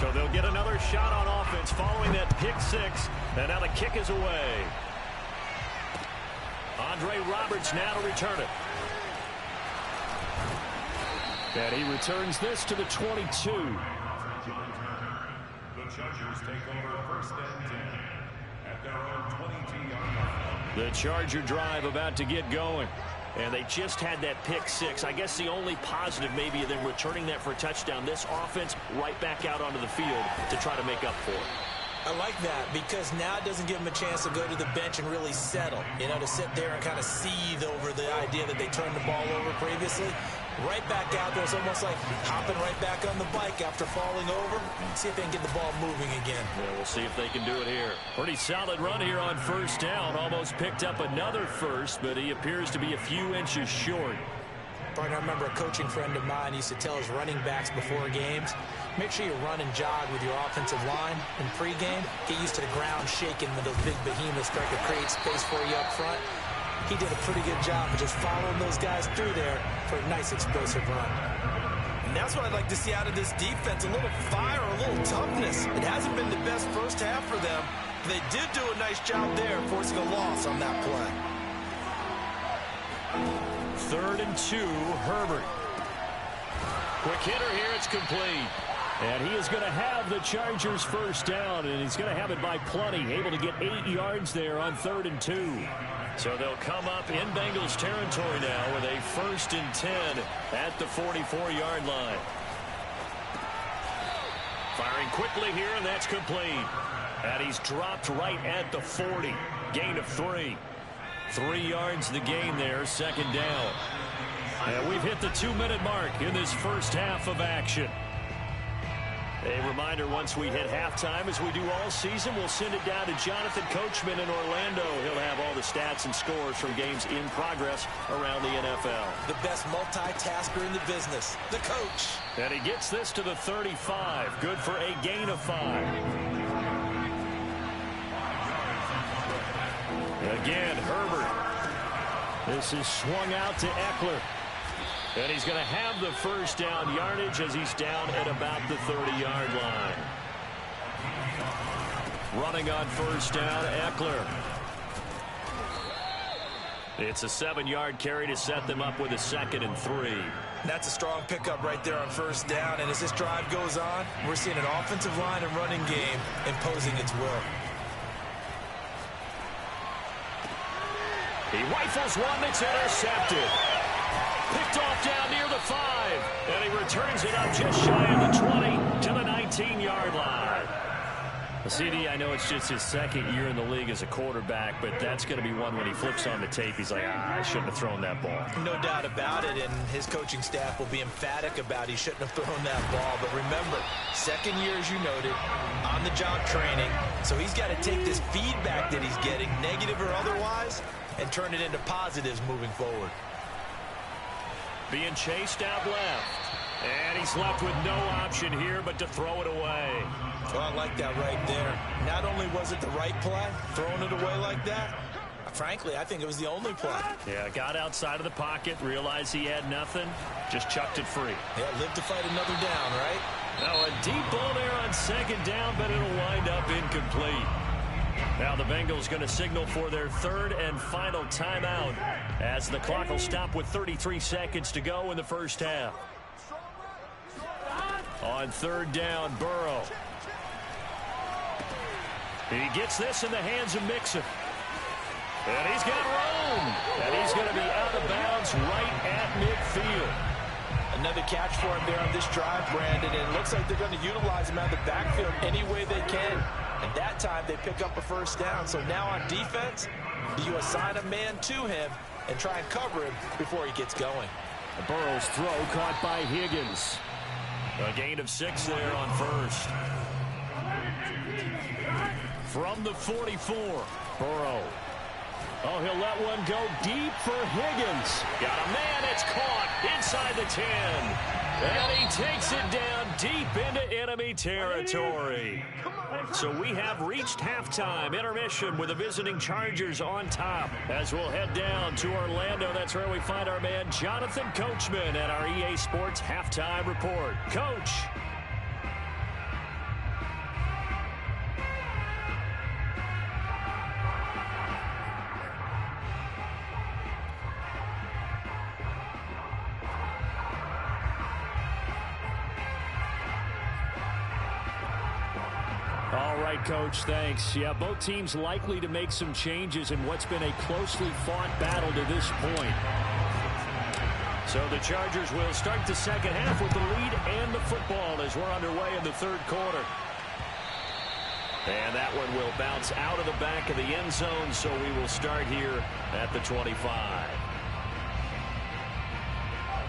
So they'll get another shot on offense following that pick six. And now the kick is away. Andre Roberts now to return it. And he returns this to the 22. The Chargers take over first and 10 at their own 22-yard line. The Charger drive about to get going. And they just had that pick six. I guess the only positive maybe of them returning that for a touchdown. This offense right back out onto the field to try to make up for it. I like that because now it doesn't give them a chance to go to the bench and really settle. You know, to sit there and kind of seethe over the idea that they turned the ball over previously. Right back out there. It's almost like hopping right back on the bike after falling over. See if they can get the ball moving again. Yeah, we'll see if they can do it here. Pretty solid run here on first down. Almost picked up another first, but he appears to be a few inches short. Partner, I remember a coaching friend of mine used to tell his running backs before games, make sure you run and jog with your offensive line in pregame. Get used to the ground shaking when those big behemoths start to create space for you up front. He did a pretty good job of just following those guys through there for a nice explosive run. And that's what I'd like to see out of this defense, a little fire, a little toughness. It hasn't been the best first half for them. They did do a nice job there, forcing a loss on that play. 3rd and 2, Herbert. Quick hitter here, it's complete. And he is going to have the Chargers first down, and he's going to have it by plenty. Able to get 8 yards there on 3rd and 2. So they'll come up in Bengals territory now with a 1st and 10 at the 44-yard line. Firing quickly here, and that's complete. And he's dropped right at the 40. Gain of 3. 3 yards the gain there, 2nd down. And we've hit the 2-minute mark in this first half of action. A reminder, once we hit halftime, as we do all season, we'll send it down to Jonathan Coachman in Orlando. He'll have all the stats and scores from games in progress around the NFL. The best multitasker in the business, the coach. And he gets this to the 35. Good for a gain of 5. Again, Herbert. This is swung out to Eckler. And he's going to have the first down yardage as he's down at about the 30-yard line. Running on first down, Eckler. It's a 7-yard carry to set them up with a 2nd and 3. That's a strong pickup right there on first down. And as this drive goes on, we're seeing an offensive line and running game imposing its will. He rifles one that's intercepted. Picked off down near the 5. And he returns it up just shy of the 20 to the 19-yard line. CD, I know it's just his 2nd year in the league as a quarterback, but that's going to be one when he flips on the tape. He's like, I shouldn't have thrown that ball. No doubt about it, and his coaching staff will be emphatic about he shouldn't have thrown that ball. But remember, 2nd year, as you noted, on-the-job training. So he's got to take this feedback that he's getting, negative or otherwise, and turn it into positives moving forward. Being chased out left. And he's left with no option here but to throw it away. Oh, I like that right there. Not only was it the right play, throwing it away like that, frankly, I think it was the only play. Yeah, got outside of the pocket, realized he had nothing, just chucked it free. Yeah, live to fight another down, right? Now a deep ball there on 2nd down, but it'll wind up incomplete. Now the Bengals going to signal for their 3rd and final timeout as the clock will stop with 33 seconds to go in the first half. On 3rd down, Burrow. He gets this in the hands of Mixon. And he's got room. And he's going to be out of bounds right at midfield. Another catch for him there on this drive, Brandon. And it looks like they're going to utilize him out of the backfield any way they can. And that time they pick up a first down. So now on defense, you assign a man to him and try and cover him before he gets going. Burrow's throw caught by Higgins. A gain of 6 there on 1st. From the 44, Burrow. Oh, he'll let one go deep for Higgins. Got a man, it's caught inside the 10. And he takes it down deep into enemy territory. So we have reached halftime intermission with the visiting Chargers on top. As we'll head down to Orlando, that's where we find our man Jonathan Coachman at our EA Sports Halftime Report. Coach. All right, Coach, thanks. Yeah, both teams likely to make some changes in what's been a closely fought battle to this point. So the Chargers will start the second half with the lead and the football as we're underway in the third quarter. And that one will bounce out of the back of the end zone, so we will start here at the 25.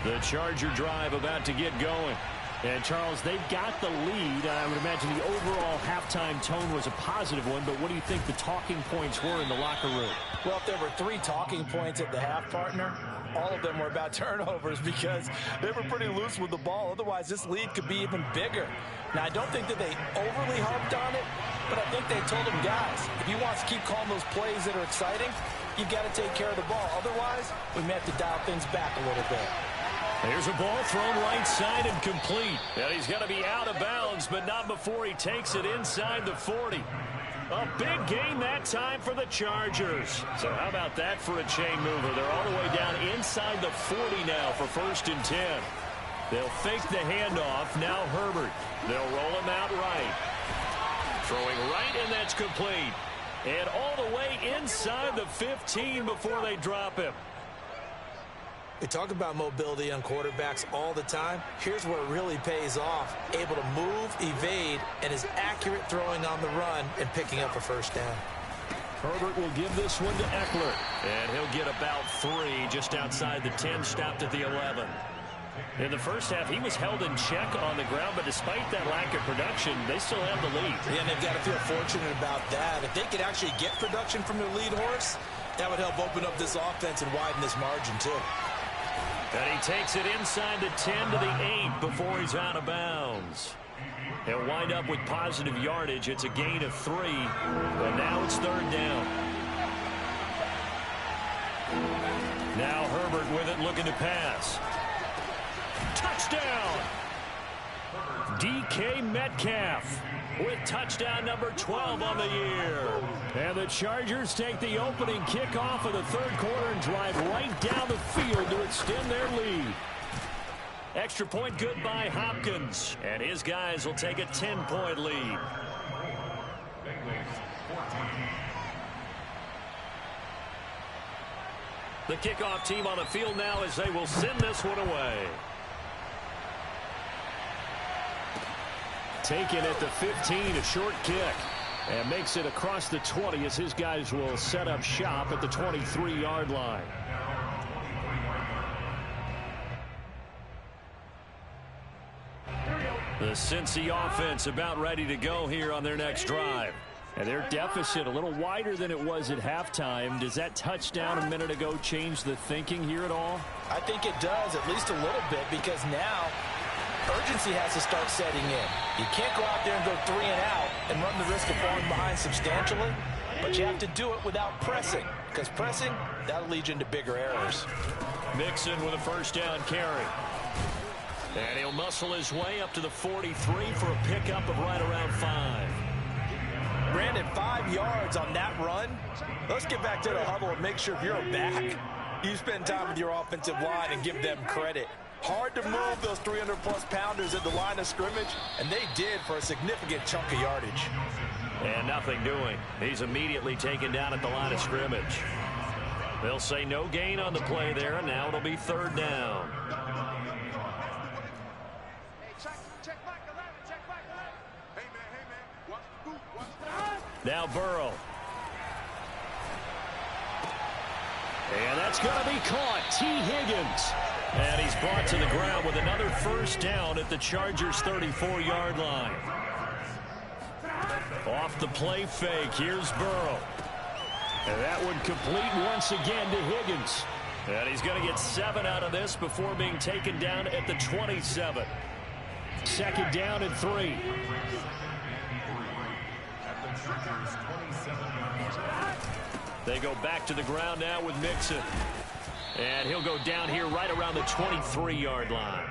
The Charger drive about to get going. And, Charles, they've got the lead. I would imagine the overall halftime tone was a positive one, but what do you think the talking points were in the locker room? Well, if there were 3 talking points at the half, partner, all of them were about turnovers because they were pretty loose with the ball. Otherwise, this lead could be even bigger. Now, I don't think that they overly harped on it, but I think they told them, guys, if you want to keep calling those plays that are exciting, you've got to take care of the ball. Otherwise, we may have to dial things back a little bit. Here's a ball thrown right side and complete. And he's going to be out of bounds, but not before he takes it inside the 40. A big gain that time for the Chargers. So how about that for a chain mover? They're all the way down inside the 40 now for 1st and 10. They'll fake the handoff. Now Herbert. They'll roll him out right. Throwing right, and that's complete. And all the way inside the 15 before they drop him. We talk about mobility on quarterbacks all the time. Here's where it really pays off. Able to move, evade, and is accurate throwing on the run and picking up a 1st down. Herbert will give this one to Eckler. And he'll get about 3 just outside the 10, stopped at the 11. In the first half, he was held in check on the ground, but despite that lack of production, they still have the lead. Yeah, and they've got to feel fortunate about that. If they could actually get production from their lead horse, that would help open up this offense and widen this margin, too. And he takes it inside the 10 to the 8 before he's out of bounds. He'll wind up with positive yardage. It's a gain of 3, but now it's 3rd down. Now Herbert with it, looking to pass. Touchdown! DK Metcalf with touchdown number 12 on the year. And the Chargers take the opening kickoff of the 3rd quarter and drive right down the field to extend their lead. Extra point good by Hopkins. And his guys will take a 10-point lead. The kickoff team on the field now as they will send this one away. Taken at the 15, a short kick. And makes it across the 20 as his guys will set up shop at the 23-yard line. The Cincy offense about ready to go here on their next drive. And their deficit a little wider than it was at halftime. Does that touchdown a minute ago change the thinking here at all? I think it does, at least a little bit, because now urgency has to start setting in. You can't go out there and go 3 and out and run the risk of falling behind substantially, but you have to do it without pressing, because pressing, that'll lead you into bigger errors. Mixon with a 1st down carry. And he'll muscle his way up to the 43 for a pickup of right around 5. Brandon, 5 yards on that run. Let's get back to the huddle and make sure if you're a back, you spend time with your offensive line and give them credit. Hard to move those 300-plus pounders at the line of scrimmage, and they did for a significant chunk of yardage. And nothing doing. He's immediately taken down at the line of scrimmage. They'll say no gain on the play there, and now it'll be 3rd down. Now Burrow. And that's going to be caught. T. Higgins. And he's brought to the ground with another 1st down at the Chargers' 34-yard line. Off the play fake. Here's Burrow. And that one complete once again to Higgins. And he's going to get 7 out of this before being taken down at the 27. 2nd down and 3. They go back to the ground now with Mixon. And he'll go down here right around the 23-yard line.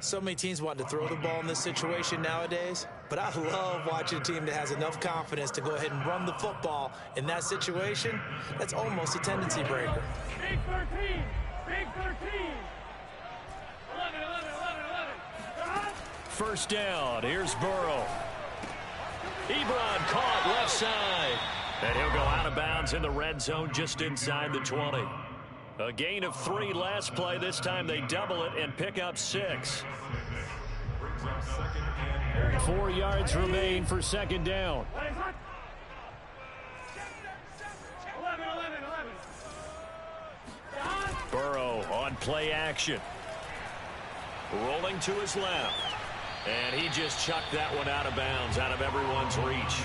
So many teams want to throw the ball in this situation nowadays, but I love watching a team that has enough confidence to go ahead and run the football in that situation. That's almost a tendency breaker. Big 13. Big 13. 11, 11, 11, 11. 1st down. Here's Burrow. Ebron caught left side. And he'll go out of bounds in the red zone just inside the 20. A gain of 3 last play. This time they double it and pick up 6. 4 yards remain for second down. 11. Burrow on play action. Rolling to his left. And he just chucked that one out of bounds, out of everyone's reach.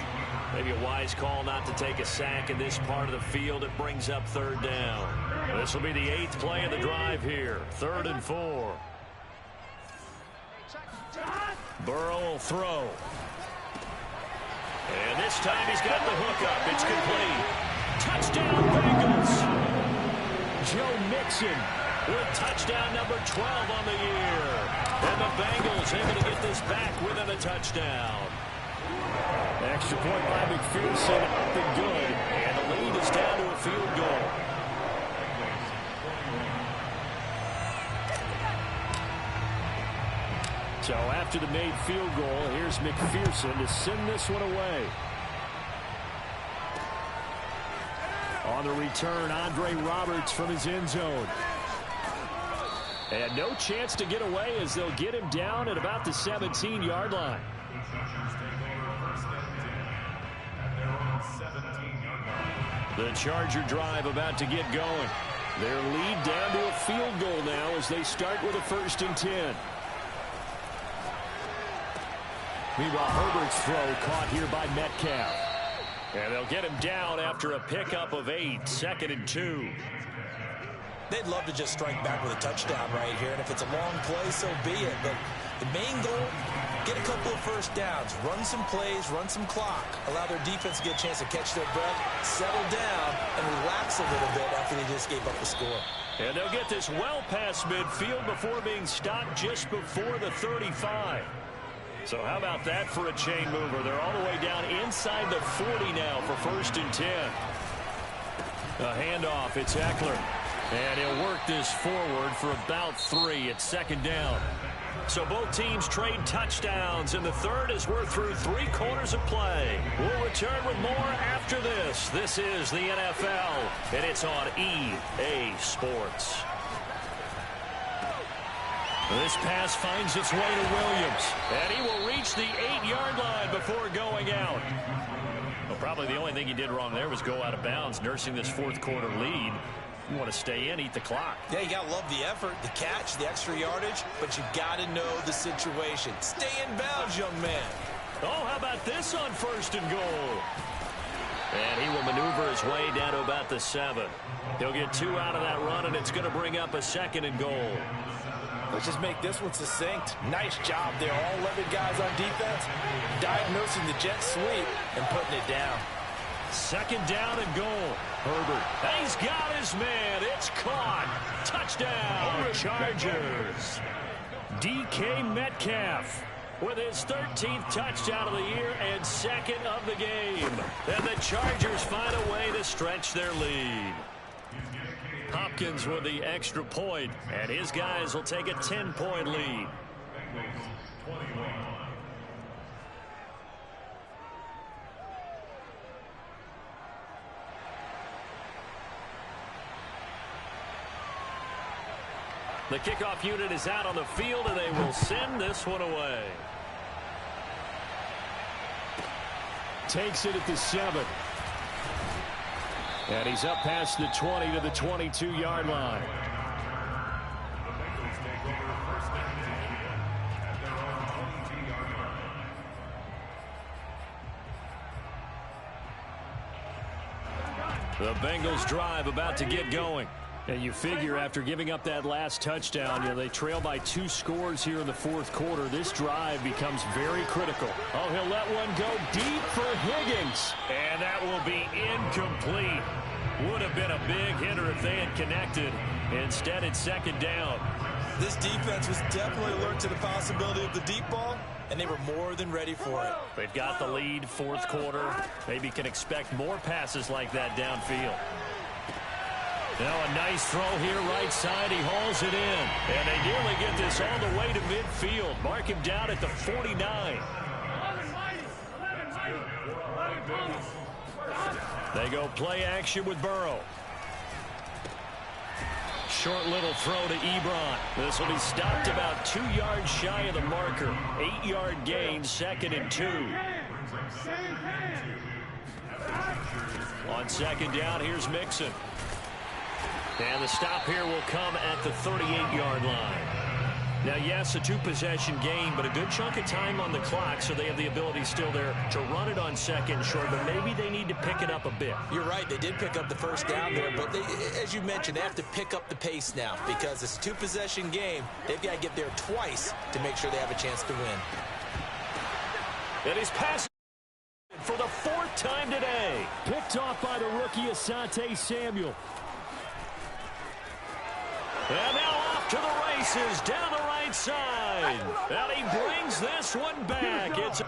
Maybe a wise call not to take a sack in this part of the field. It brings up third down. This will be the 8th play of the drive here. 3rd and 4. Burrow will throw. And this time he's got the hook up. It's complete. Touchdown, Bengals. Joe Mixon with touchdown number 12 on the year. And the Bengals able to get this back within a touchdown. Extra point by McPherson, up and good. And the lead is down to a field goal. So after the made field goal, here's McPherson to send this one away. On the return, Andre Roberts from his end zone. And no chance to get away as they'll get him down at about the 17-yard line. The Charger drive about to get going. Their lead down to a field goal now as they start with a 1st and 10. Meanwhile, Herbert's throw caught here by Metcalf. And they'll get him down after a pickup of 8, 2nd and 2. They'd love to just strike back with a touchdown right here, and if it's a long play, so be it. But the main goal, get a couple of first downs, run some plays, run some clock, allow their defense to get a chance to catch their breath, settle down, and relax a little bit after they just gave up the score. And they'll get this well past midfield before being stopped just before the 35. So how about that for a chain mover? They're all the way down inside the 40 now for 1st and 10. A handoff, it's Eckler. And he'll work this forward for about 3 at 2nd down. So both teams trade touchdowns in the 3rd as we're through 3 quarters of play. We'll return with more after this. This is the NFL, and it's on EA Sports. This pass finds its way to Williams, and he will reach the 8-yard line before going out. Well, probably the only thing he did wrong there was go out of bounds, nursing this 4th quarter lead. You want to stay in, eat the clock. Yeah, you got to love the effort, the catch, the extra yardage, but you got to know the situation. Stay in bounds, young man. Oh, how about this on 1st and goal? And he will maneuver his way down to about the 7. He'll get 2 out of that run, and it's going to bring up a 2nd and goal. Let's just make this one succinct. Nice job there. All 11 guys on defense diagnosing the jet sweep and putting it down. 2nd down and goal. Herbert. He's got his man. It's caught. Touchdown, Chargers. DK Metcalf with his 13th touchdown of the year and 2nd of the game. And the Chargers find a way to stretch their lead. Hopkins with the extra point, and his guys will take a 10-point lead. The kickoff unit is out on the field, and they will send this one away. Takes it at the 7. And he's up past the 20 to the 22-yard line. The Bengals drive about to get going. And you figure after giving up that last touchdown, they trail by 2 scores here in the 4th quarter. This drive becomes very critical. Oh, he'll let one go deep for Higgins. And that will be incomplete. Would have been a big hitter if they had connected. Instead, it's 2nd down. This defense was definitely alert to the possibility of the deep ball, and they were more than ready for it. They've got the lead, 4th quarter. Maybe can expect more passes like that downfield. Now a nice throw here right side. He hauls it in. And they nearly get this all the way to midfield. Mark him down at the 49. 11 mighty. They go play action with Burrow. Short little throw to Ebron. This will be stopped about 2 yards shy of the marker. 8-yard gain, 2nd and 2. On 2nd down, here's Mixon. And the stop here will come at the 38-yard line. Now, yes, a 2-possession game, but a good chunk of time on the clock, so they have the ability still there to run it on 2nd and short, but maybe they need to pick it up a bit. You're right. They did pick up the first down there, but they, as you mentioned, they have to pick up the pace now because it's a 2-possession game. They've got to get there twice to make sure they have a chance to win. And he's passing for the 4th time today. Picked off by the rookie Asante Samuel. And now off to the races down the right side. And he brings this one back. It's